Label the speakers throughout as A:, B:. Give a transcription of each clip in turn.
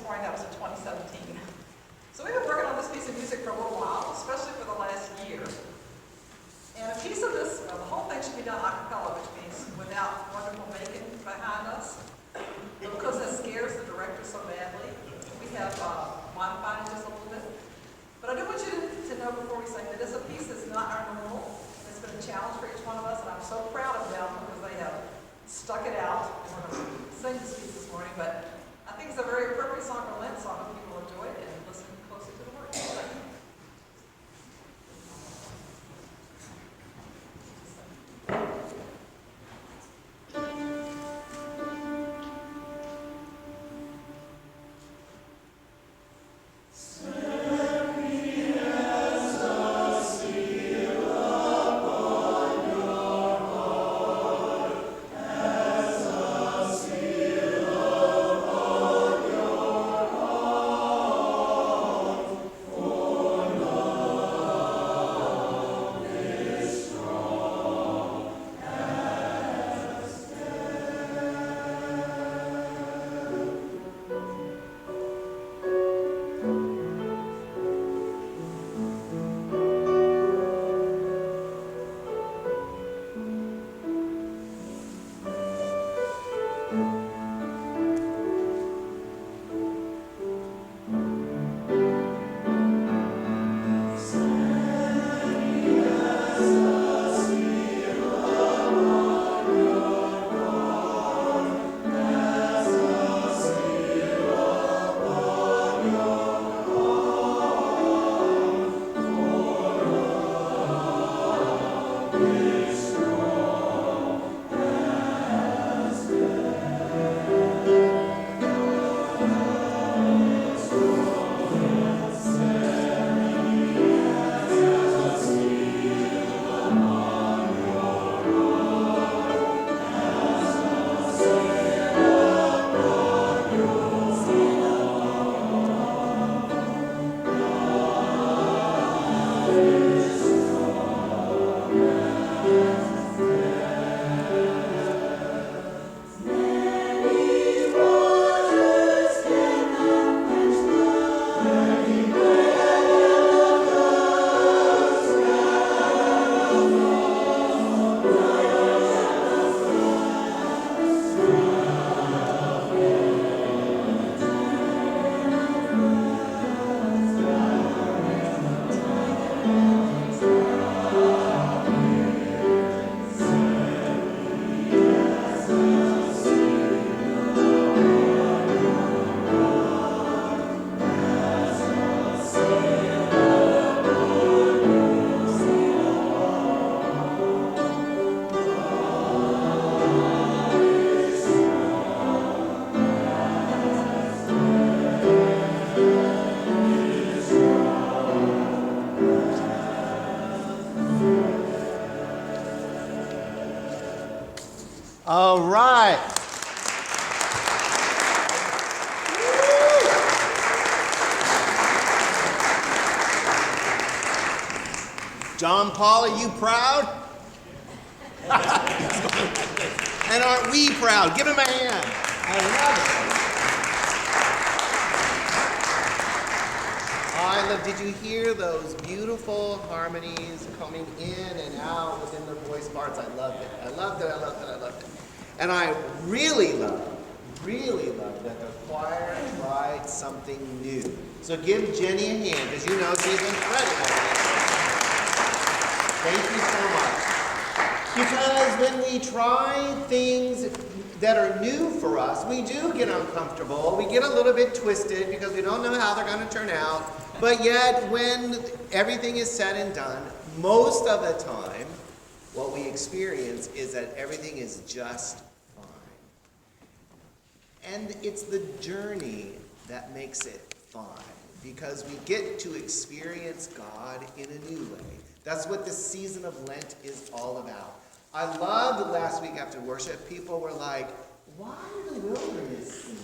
A: this morning that was in 2017. So we've been working on this piece of music for a little while, especially for the last year. And a piece of this, the whole thing should be done a cappella, which means without wonderful bacon behind us. But because that scares the director so badly, we have modified it just a little bit. But I do want you to know before we sing that this is a piece that's not our normal. It's been a challenge for each one of us, and I'm so proud of them because they have stuck it out. And we're going to sing this piece this morning, but I think it's a very appropriate song for Lent, so I hope people enjoy it and listen closely to the words.
B: All right. John Paul, are you proud? And aren't we proud? Give him a hand. I love it. Did you hear those beautiful harmonies coming in and out within the voice parts? I loved it. I loved it. I loved it. I loved it. And I really love that the choir tried something new. So give Jenny a hand, because you know she's incredible. Thank you so much. Because when we try things that are new for us, we do get uncomfortable. We get a little bit twisted because we don't know how they're going to turn out. But yet, when everything is said and done, most of the time, what we experience is that everything is just fine. And it's the journey that makes it fine, because we get to experience God in a new way. That's what the season of Lent is all about. I loved last week after worship, people were like, why the wilderness scene?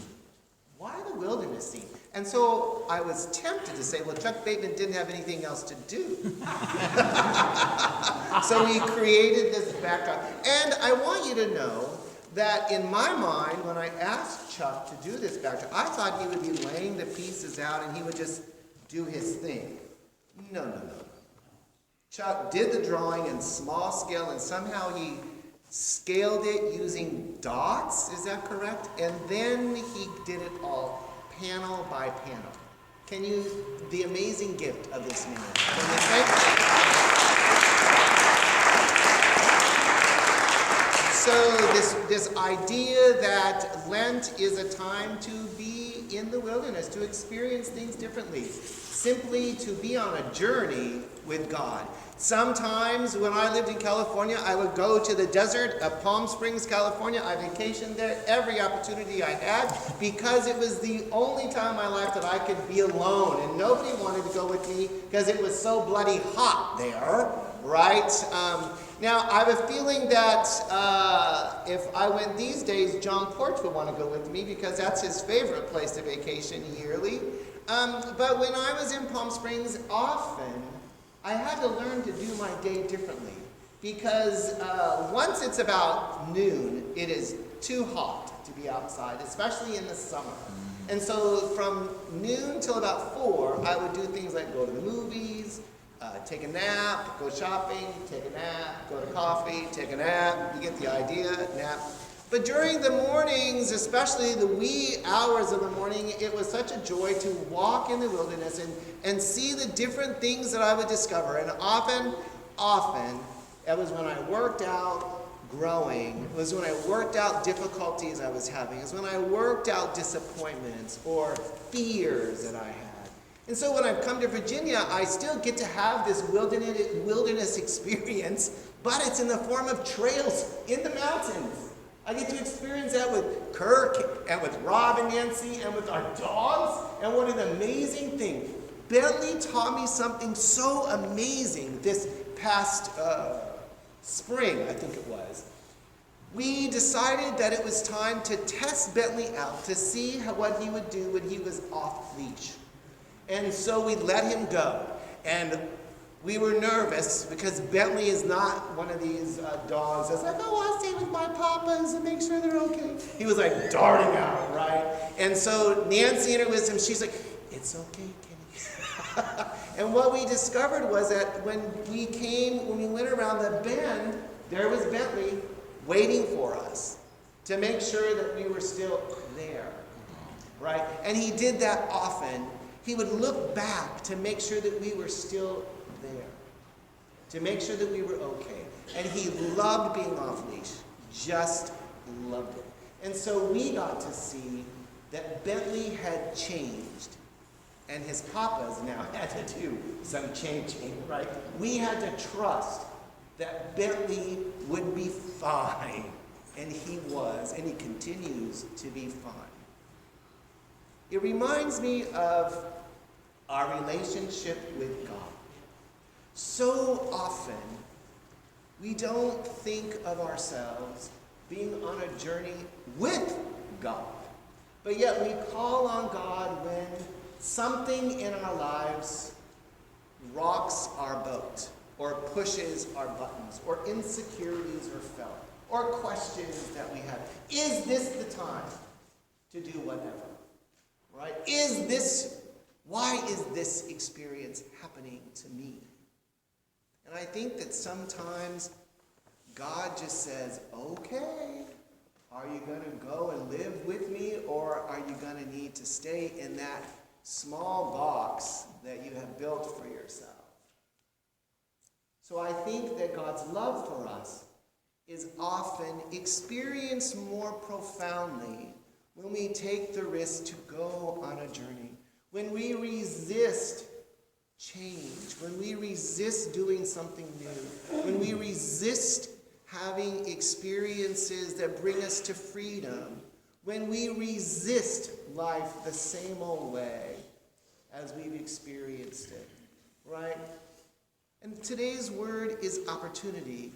B: Why the wilderness scene? And so I was tempted to say, well, Chuck Bateman didn't have anything else to do. So he created this backdrop. And I want you to know that in my mind, when I asked Chuck to do this back, I thought he would be laying the pieces out and he would just do his thing. No. Chuck did the drawing in small scale, and somehow he scaled it using dots, is that correct? And then he did it all panel by panel. Can you, the amazing gift of this man. Can you say? So this idea that Lent is a time to be in the wilderness, to experience things differently, simply to be on a journey with God. Sometimes when I lived in California, I would go to the desert of Palm Springs, California. I vacationed there every opportunity I had because it was the only time in my life that I could be alone, and nobody wanted to go with me because it was so bloody hot there, right? Now, I have a feeling that if I went these days, John Porch would want to go with me because that's his favorite place to vacation yearly. But when I was in Palm Springs, often I had to learn to do my day differently because once it's about noon, it is too hot to be outside, especially in the summer. And so from noon till about 4, I would do things like go to the movies, take a nap, go shopping, take a nap, go to coffee, take a nap. You get the idea, nap. But during the mornings, especially the wee hours of the morning, it was such a joy to walk in the wilderness and see the different things that I would discover. And often, it was when I worked out growing, it was when I worked out difficulties I was having, it was when I worked out disappointments or fears that I had. And so when I've come to Virginia, I still get to have this wilderness experience, but it's in the form of trails in the mountains. I get to experience that with Kirk and with Rob and Nancy and with our dogs. And what an amazing thing. Bentley taught me something so amazing this past spring, I think it was. We decided that it was time to test Bentley out to see what he would do when he was off leash. And so we let him go. And we were nervous because Bentley is not one of these dogs that's like, oh, I'll stay with my papas and make sure they're okay. He was like darting out, right? And so Nancy in her wisdom, she's like, it's okay, Kenny. And what we discovered was that when we went around the bend, there was Bentley waiting for us to make sure that we were still there, right? And he did that often. He would look back to make sure that we were still there, to make sure that we were okay. And he loved being off leash, just loved it. And so we got to see that Bentley had changed, and his papas now had to do some changing, right? We had to trust that Bentley would be fine, and he was, and he continues to be fine. It reminds me of our relationship with God. So often, we don't think of ourselves being on a journey with God. But yet we call on God when something in our lives rocks our boat, or pushes our buttons, or insecurities are felt, or questions that we have. Is this the time to do whatever? Right? Why is this experience happening to me? And I think that sometimes God just says, okay, are you going to go and live with me, or are you going to need to stay in that small box that you have built for yourself? So I think that God's love for us is often experienced more profoundly when we take the risk to go on a journey, when we resist change, when we resist doing something new, when we resist having experiences that bring us to freedom, when we resist life the same old way as we've experienced it, right? And today's word is opportunity.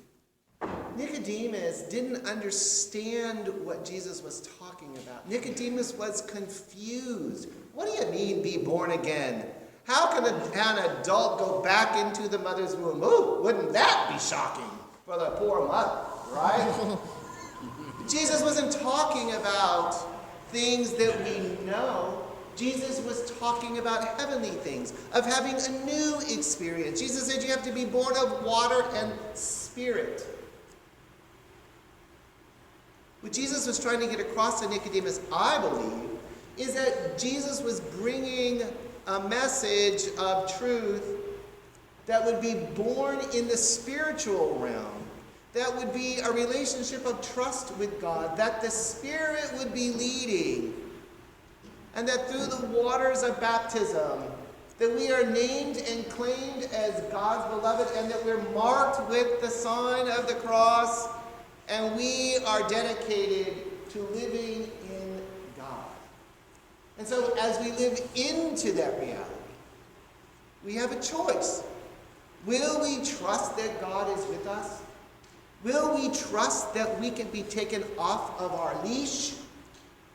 B: Nicodemus didn't understand what Jesus was talking about. Nicodemus was confused. What do you mean, be born again? How can an adult go back into the mother's womb? Ooh, wouldn't that be shocking for the poor mother, right? Jesus wasn't talking about things that we know. Jesus was talking about heavenly things, of having a new experience. Jesus said you have to be born of water and spirit. What Jesus was trying to get across to Nicodemus, I believe, is that Jesus was bringing a message of truth that would be born in the spiritual realm, that would be a relationship of trust with God, that the Spirit would be leading, and that through the waters of baptism, that we are named and claimed as God's beloved, and that we're marked with the sign of the cross, and we are dedicated to living in God. And so as we live into that reality, we have a choice. Will we trust that God is with us? Will we trust that we can be taken off of our leash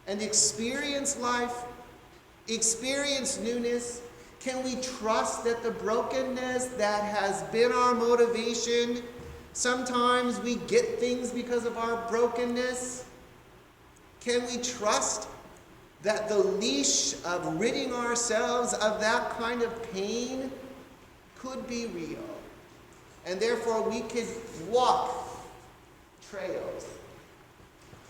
B: and experience life, experience newness? Can we trust that the brokenness that has been our motivation, sometimes we get things because of our brokenness? Can we trust that the leash of ridding ourselves of that kind of pain could be real? And therefore we could walk trails.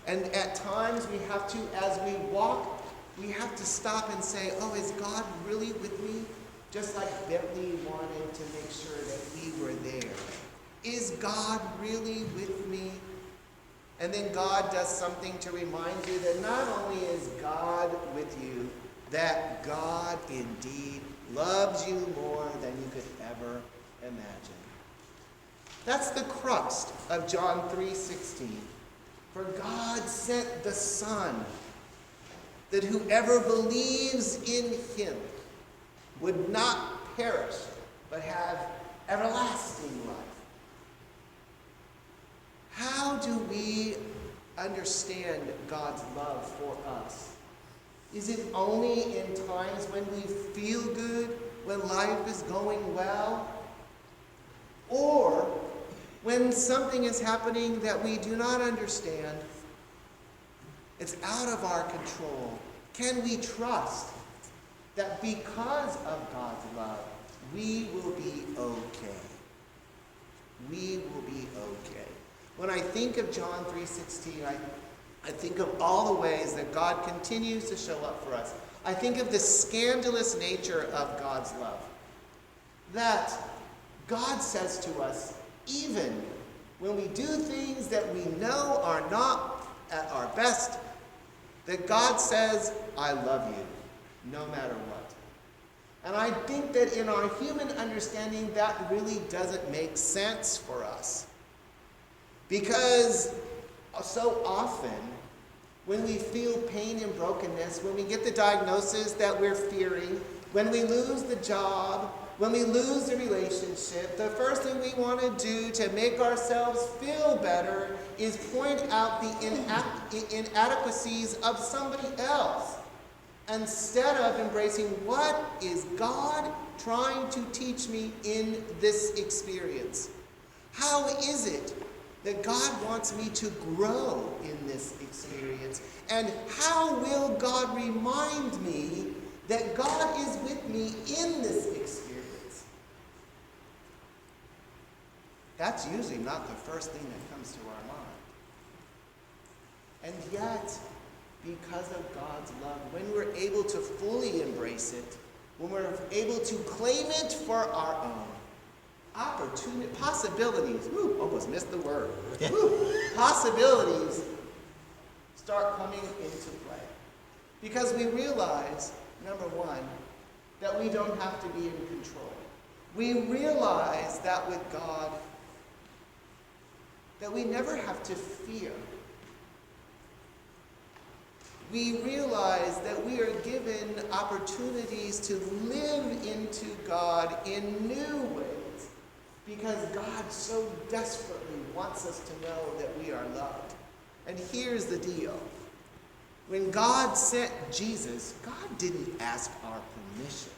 B: And at times we have to, as we walk, we have to stop and say, oh, is God really with me? Just like Bentley wanted to make sure that we were there. Is God really with me? And then God does something to remind you that not only is God with you, that God indeed loves you more than you could ever imagine. That's the crux of John 3:16. For God sent the Son, that whoever believes in him would not perish, but have everlasting life. How do we understand God's love for us? Is it only in times when we feel good, when life is going well? Or when something is happening that we do not understand, it's out of our control? Can we trust that because of God's love, we will be okay? We will be okay. When I think of John 3:16, I think of all the ways that God continues to show up for us. I think of the scandalous nature of God's love. That God says to us, even when we do things that we know are not at our best, that God says, I love you, no matter what. And I think that in our human understanding, that really doesn't make sense for us. Because so often, when we feel pain and brokenness, when we get the diagnosis that we're fearing, when we lose the job, when we lose the relationship, the first thing we want to do to make ourselves feel better is point out the inadequacies of somebody else, instead of embracing what is God trying to teach me in this experience. How is it that God wants me to grow in this experience? And how will God remind me that God is with me in this experience? That's usually not the first thing that comes to our mind. And yet, because of God's love, when we're able to fully embrace it, when we're able to claim it for our own, possibilities, almost missed the word, possibilities start coming into play. Because we realize, number one, that we don't have to be in control. We realize that with God, that we never have to fear. We realize that we are given opportunities to live into God in new ways, because God so desperately wants us to know that we are loved. And here's the deal. When God sent Jesus, God didn't ask our permission.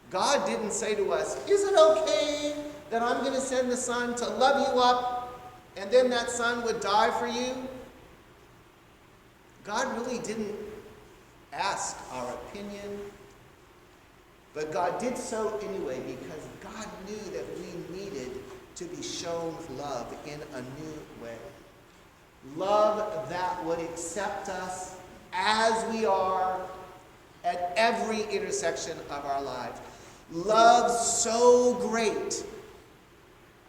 B: God didn't say to us, is it okay that I'm going to send the Son to love you up and then that son would die for you, God really didn't ask our opinion, but God did so anyway because God knew that we needed to be shown love in a new way. Love that would accept us as we are at every intersection of our lives. Love so great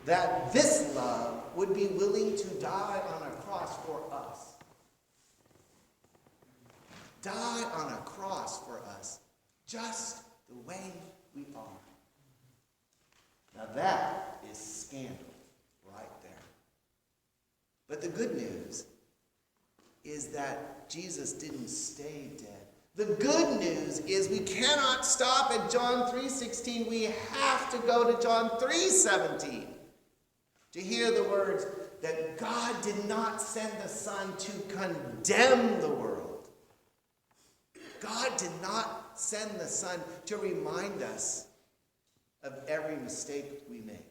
B: that this love would be willing to die on a cross for us. Die on a cross for us, just the way we are. Now that is scandal right there. But the good news is that Jesus didn't stay dead. The good news is we cannot stop at John 3:16. We have to go to John 3:17 to hear the words that God did not send the Son to condemn the world. God did not send the Son to remind us of every mistake we make.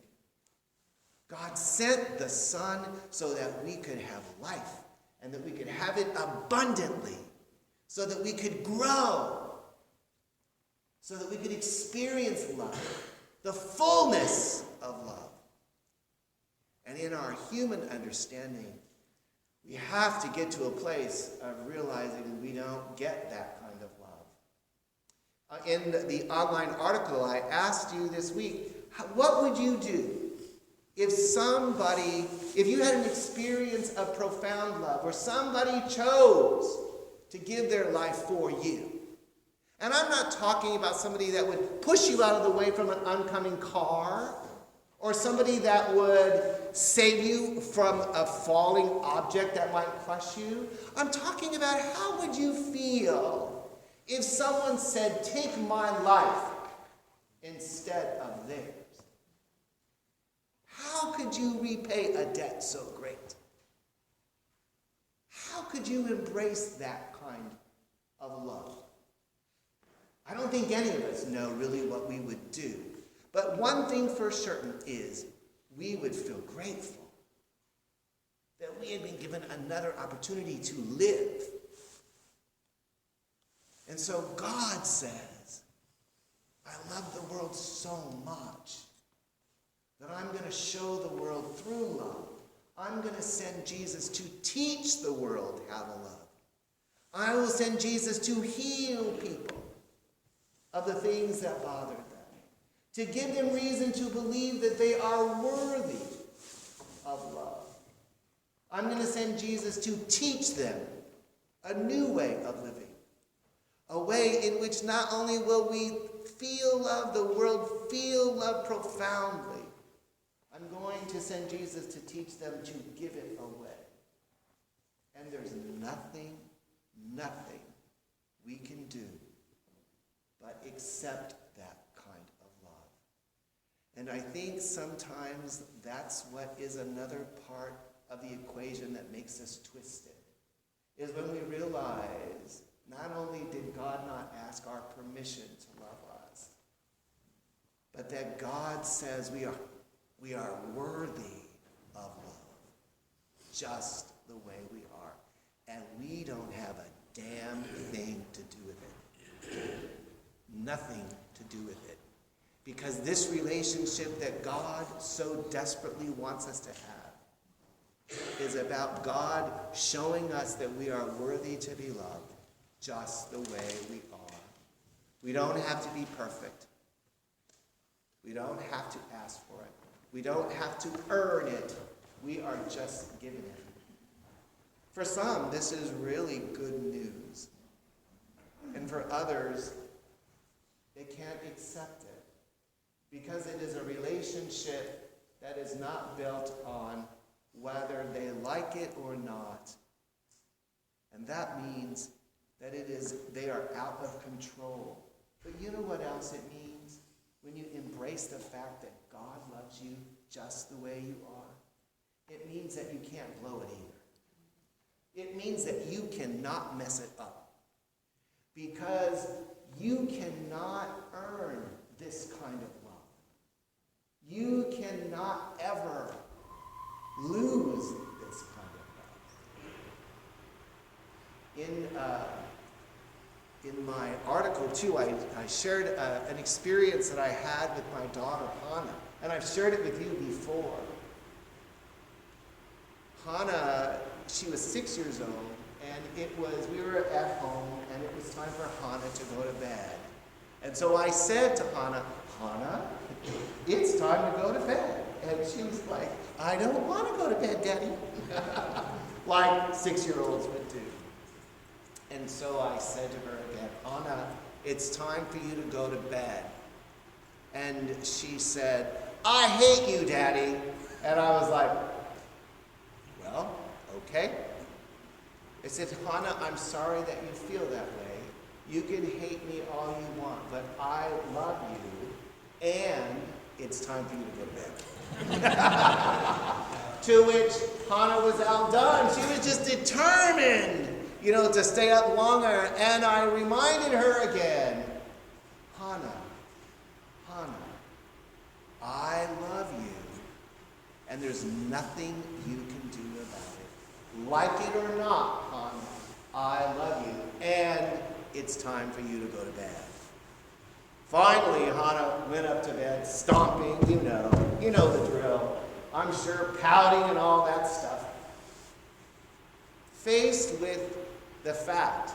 B: God sent the Son so that we could have life and that we could have it abundantly, so that we could grow, so that we could experience love, the fullness of love. And in our human understanding, we have to get to a place of realizing we don't get that kind of love. In the online article, I asked you this week, what would you do if you had an experience of profound love where somebody chose to give their life for you? And I'm not talking about somebody that would push you out of the way from an oncoming car, or somebody that would save you from a falling object that might crush you. I'm talking about how would you feel if someone said, "Take my life instead of theirs"? How could you repay a debt so great? How could you embrace that kind of love? I don't think any of us know really what we would do. But one thing for certain is we would feel grateful that we had been given another opportunity to live. And so God says, I love the world so much that I'm going to show the world through love. I'm going to send Jesus to teach the world how to love. I will send Jesus to heal people of the things that bother them, to give them reason to believe that they are worthy of love. I'm going to send Jesus to teach them a new way of living, a way in which not only will we feel love, the world feel love profoundly. I'm going to send Jesus to teach them to give it away. And there's nothing we can do but accept that kind of love. And I think sometimes that's what is another part of the equation that makes us twisted, is when we realize not only did God not ask our permission to love us, but that God says we are worthy of love, just the way we are. And we don't have a damn thing to do with it. Nothing to do with it. Because this relationship that God so desperately wants us to have is about God showing us that we are worthy to be loved just the way we are. We don't have to be perfect. We don't have to ask for it. We don't have to earn it. We are just given it. For some, this is really good news. And for others, they can't accept it because it is a relationship that is not built on whether they like it or not. And that means that they are out of control. But you know what else it means? When you embrace the fact that God loves you just the way you are, it means that you can't blow it either. It means that you cannot mess it up, because you cannot earn this kind of love. You cannot ever lose this kind of love. In my article, too, I shared an experience that I had with my daughter, Hannah. And I've shared it with you before. Hannah, she was 6 years old, and we were at home, and it was time for Hannah to go to bed. And so I said to Hannah, Hannah, it's time to go to bed. And she was like, I don't want to go to bed, Daddy. Like 6-year-olds would do. And so I said to her again, Hannah, it's time for you to go to bed. And she said, I hate you, Daddy. And I was like, well, okay. I said, Hannah, I'm sorry that you feel that way. You can hate me all you want, but I love you, and it's time for you to go to bed. To which Hannah was outdone. She was just determined, to stay up longer. And I reminded her again, Hannah, I love you, and there's nothing you can do about it. Like it or not, Hannah, I love you, and it's time for you to go to bed. Finally, Hannah went up to bed, stomping, you know the drill. I'm sure pouting and all that stuff. Faced with the fact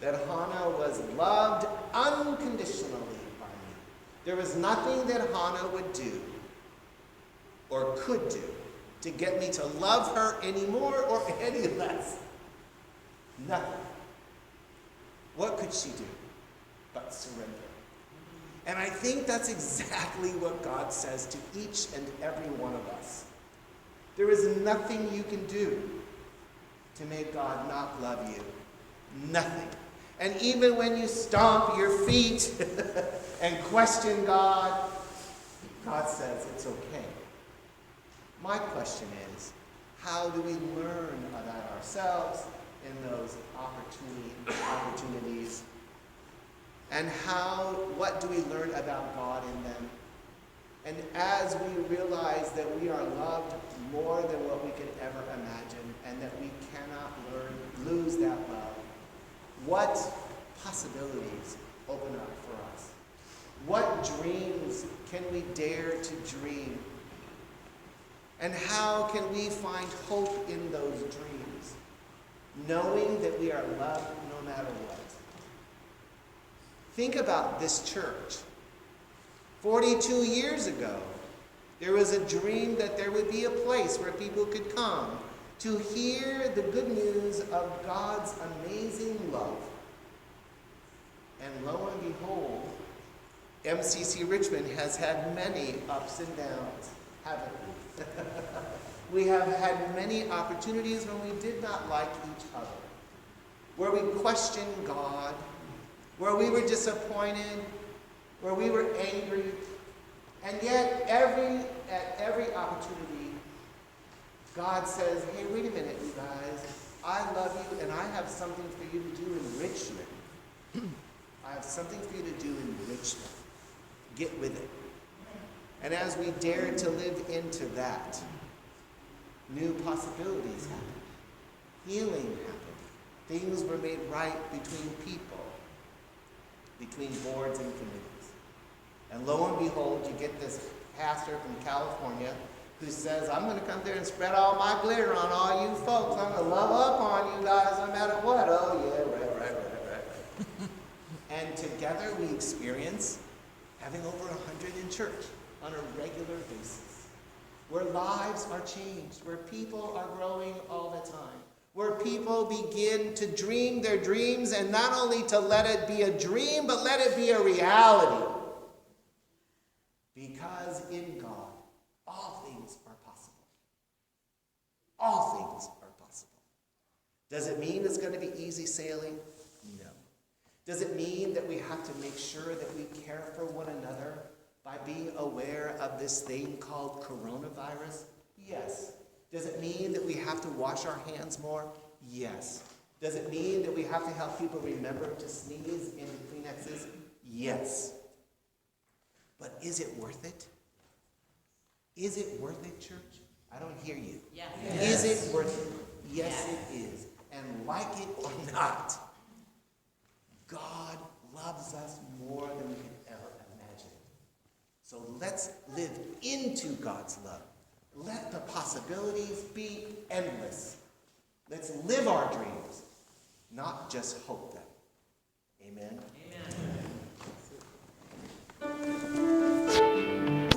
B: that Hannah was loved unconditionally by me. There was nothing that Hannah would do or could do to get me to love her any more or any less. Nothing. What could she do but surrender? And I think that's exactly what God says to each and every one of us. There is nothing you can do to make God not love you. Nothing. And even when you stomp your feet and question God, God says it's okay. My question is, how do we learn about ourselves in those opportunities? And what do we learn about God in them? And as we realize that we are loved more than what we could ever imagine, and that we cannot lose that love, what possibilities open up for us? What dreams can we dare to dream? And how can we find hope in those dreams, knowing that we are loved no matter what? Think about this church. 42 years ago, there was a dream that there would be a place where people could come to hear the good news of God's amazing love. And lo and behold, MCC Richmond has had many ups and downs, haven't we? We have had many opportunities when we did not like each other, where we questioned God, where we were disappointed, where we were angry, and yet at every opportunity, God says, hey, wait a minute, you guys, I love you, and I have something for you to do in Richmond. I have something for you to do in Richmond. Get with it. And as we dare to live into that, new possibilities happened. Healing happened. Things were made right between people, between boards and committees. And lo and behold, you get this pastor from California who says, I'm going to come there and spread all my glitter on all you folks. I'm going to love up on you guys no matter what. Oh, yeah, right. And together we experience having over 100 in church on a regular basis, where lives are changed, where people are growing all the time, where people begin to dream their dreams, and not only to let it be a dream, but let it be a reality. Because in God, all things are possible. All things are possible. Does it mean it's going to be easy sailing? No. Does it mean that we have to make sure that we care for one another by being aware of this thing called coronavirus? Yes. Does it mean that we have to wash our hands more? Yes. Does it mean that we have to help people remember to sneeze in Kleenexes? Yes. But is it worth it? Is it worth it, church? I don't hear you.
C: Yes.
B: Is it worth it? Yes, it is. And like it or not, God loves us more than we could ever imagine. So let's live into God's love. Let the possibilities be endless. Let's live our dreams, not just hope them.